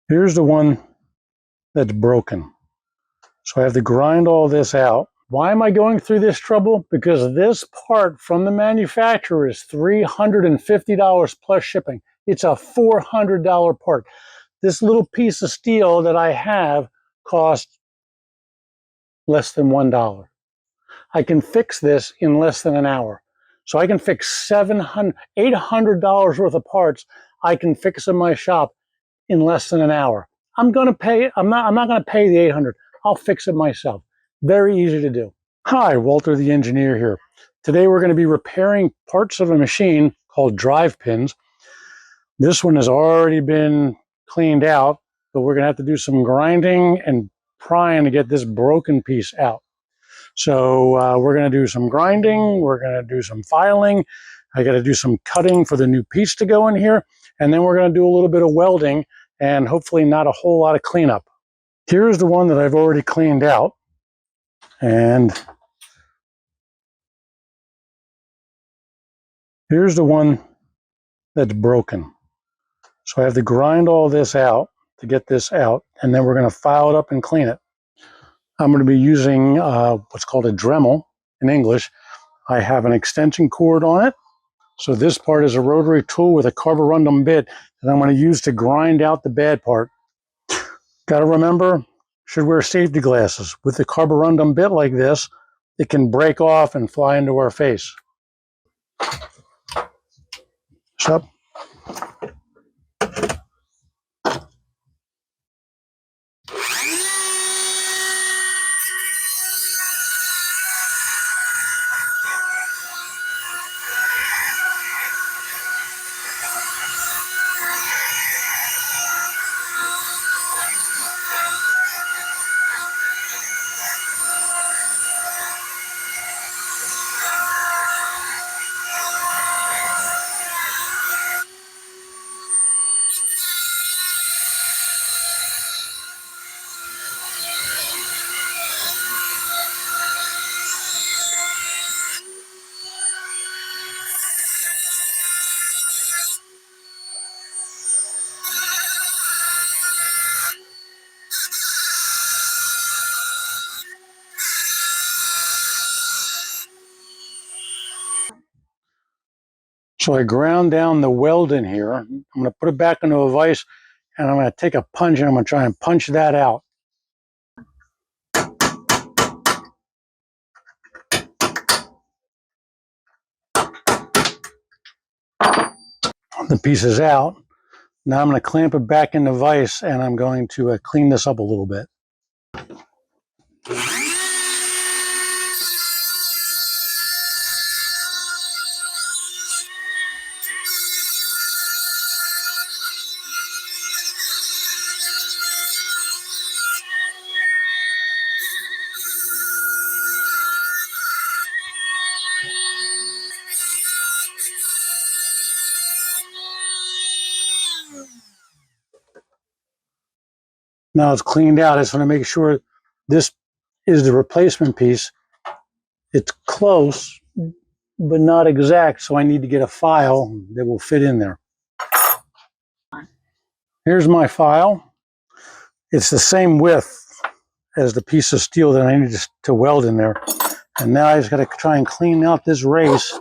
Here's the one that's broken. So I have to grind all this out. Why am I going through this trouble? Because this part from the manufacturer is $350 plus shipping. It's a $400 part. This little piece of steel that I have costs less than $1. I can fix this in less than an hour. So I can fix $700, $800 worth of parts. I can fix in my shop in less than an hour. I'm not going to pay the 800. I'll fix it myself. Very easy to do. Hi, Walter the engineer here. Today we're going to be repairing parts of a machine called drive pins. This one has already been cleaned out, but we're going to have to do some grinding and prying to get this broken piece out. So we're going to do some grinding, we're going to do some filing, I got to do some cutting for the new piece to go in here, and then we're going to do a little bit of welding and hopefully not a whole lot of cleanup. Here's the one that I've already cleaned out, and here's the one that's broken. So I have to grind all this out to get this out, and then we're going to file it up and clean it. I'm going to be using what's called a Dremel in English. I have an extension cord on it. So this part is a rotary tool with a carborundum bit that I'm going to use to grind out the bad part. Got to remember, should wear safety glasses. With the carborundum bit like this, it can break off and fly into our face. So, So I ground down the weld in here. I'm going to put it back into a vise, and I'm going to take a punch and I'm going to try and punch that out. The piece is out. Now I'm going to clamp it back in the vise, and I'm going to clean this up a little bit. Now it's cleaned out. I just want to make sure this is the replacement piece. It's close, but not exact, so I need to get a file that will fit in there. Here's my file. It's the same width as the piece of steel that I need to weld in there. And now I just got to try and clean out this race.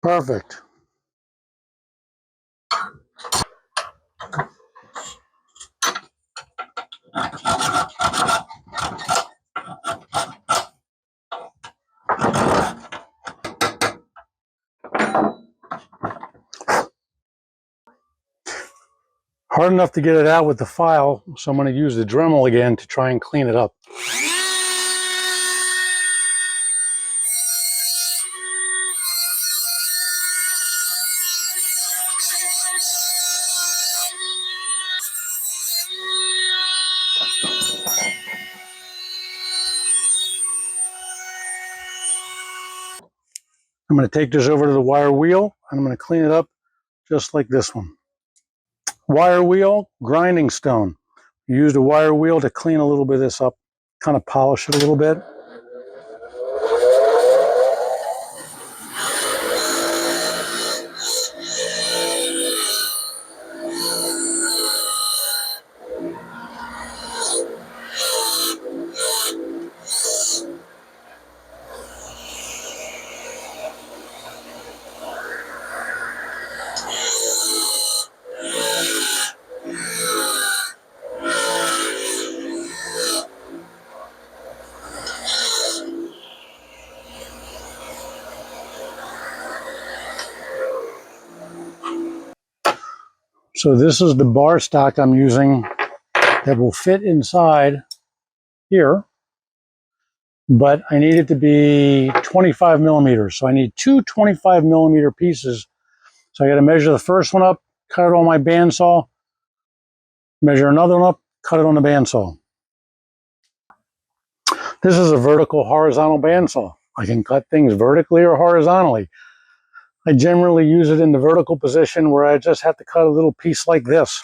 Perfect. Hard enough to get it out with the file, so I'm going to use the Dremel again to try and clean it up. I'm going to take this over to the wire wheel and I'm going to clean it up just like this one. Wire wheel, grinding stone. Use the wire wheel to clean a little bit of this up, kind of polish it a little bit. So this is the bar stock I'm using that will fit inside here, but I need it to be 25 millimeters. So I need two 25 millimeter pieces. So I got to measure the first one up, cut it on my bandsaw, measure another one up, cut it on the bandsaw. This is a vertical horizontal bandsaw. I can cut things vertically or horizontally. I generally use it in the vertical position where I just have to cut a little piece like this.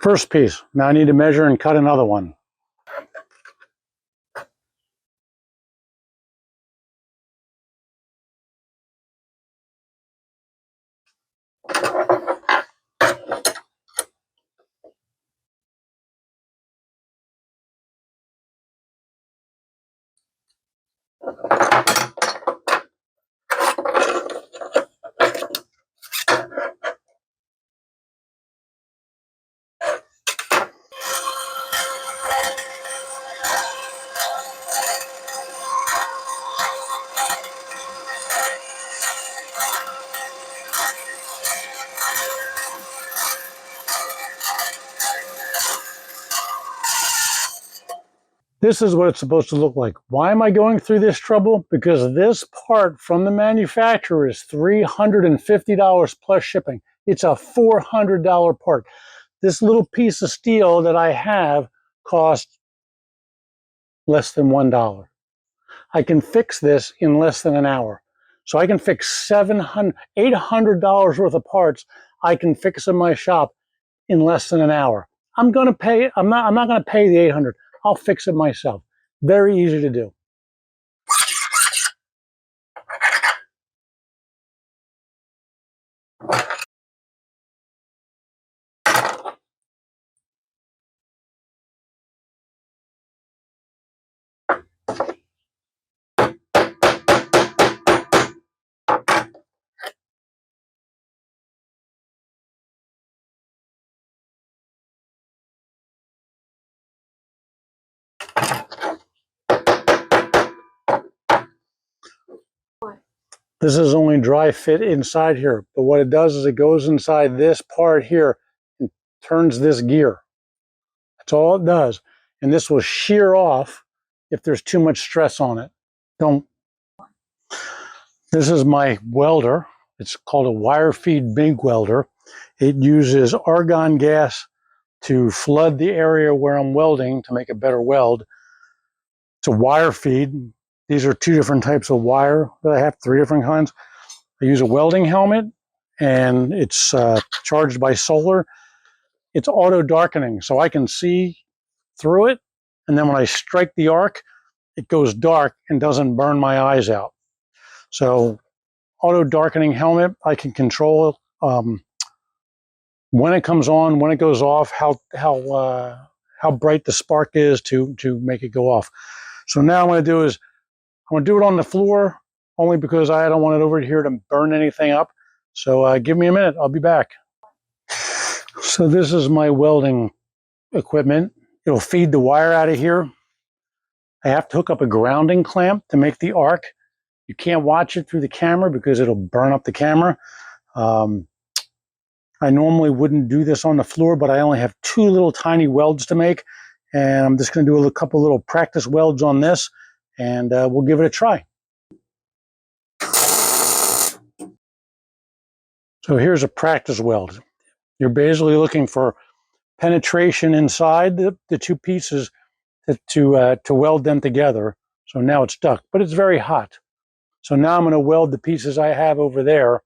First piece. Now I need to measure and cut another one. This is what it's supposed to look like. Why am I going through this trouble? Because this part from the manufacturer is $350 plus shipping. It's a $400 part. This little piece of steel that I have costs less than $1. I can fix this in less than an hour. So I can fix $800 worth of parts. I can fix in my shop in less than an hour. I'm not going to pay the $800. I'll fix it myself. Very easy to do. This is only dry fit inside here, but what it does is it goes inside this part here and turns this gear. That's all it does. And this will shear off if there's too much stress on it. This is my welder. It's called a wire feed MIG welder. It uses argon gas to flood the area where I'm welding to make a better weld. It's a wire feed. These are two different types of wire that I have, three different kinds. I use a welding helmet, and it's charged by solar. It's auto darkening, so I can see through it, and then when I strike the arc, it goes dark and doesn't burn my eyes out. So auto darkening helmet, I can control when it comes on, when it goes off, how bright the spark is to make it go off. So now what I'm going to do is I'm going to do it on the floor, only because I don't want it over here to burn anything up. So give me a minute. I'll be back. So this is my welding equipment. It'll feed the wire out of here. I have to hook up a grounding clamp to make the arc. You can't watch it through the camera because it'll burn up the camera. I normally wouldn't do this on the floor, but I only have two little tiny welds to make. And I'm just going to do a couple little practice welds on this. and we'll give it a try. So here's a practice weld. You're basically looking for penetration inside the two pieces to weld them together. So now it's stuck, but it's very hot. So now I'm going to weld the pieces I have over there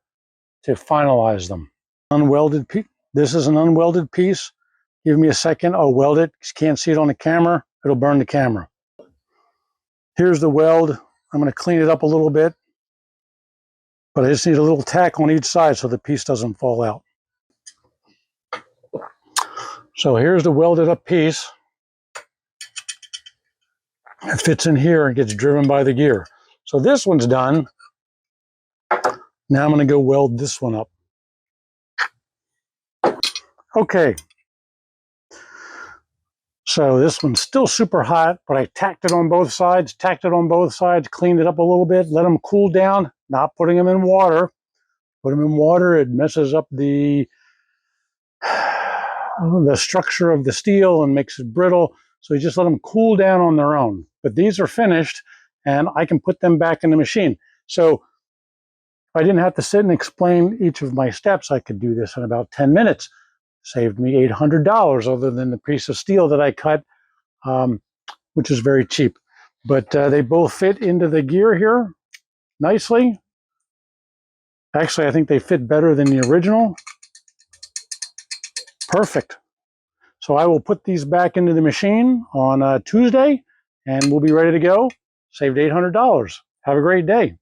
to finalize them. Unwelded piece. This is an unwelded piece. Give me a second. I'll weld it. You can't see it on the camera. It'll burn the camera. Here's the weld. I'm going to clean it up a little bit, but I just need a little tack on each side so the piece doesn't fall out. So here's the welded up piece. It fits in here and gets driven by the gear. So this one's done. Now I'm going to go weld this one up. Okay. So this one's still super hot, but I tacked it on both sides, cleaned it up a little bit, let them cool down, not putting them in water. Put them in water, it messes up the structure of the steel and makes it brittle. So you just let them cool down on their own. But these are finished, and I can put them back in the machine. So if I didn't have to sit and explain each of my steps, I could do this in about 10 minutes. Saved me $800 other than the piece of steel that I cut, which is very cheap. But they both fit into the gear here nicely. Actually, I think they fit better than the original. Perfect. So I will put these back into the machine on Tuesday, and we'll be ready to go. Saved $800. Have a great day.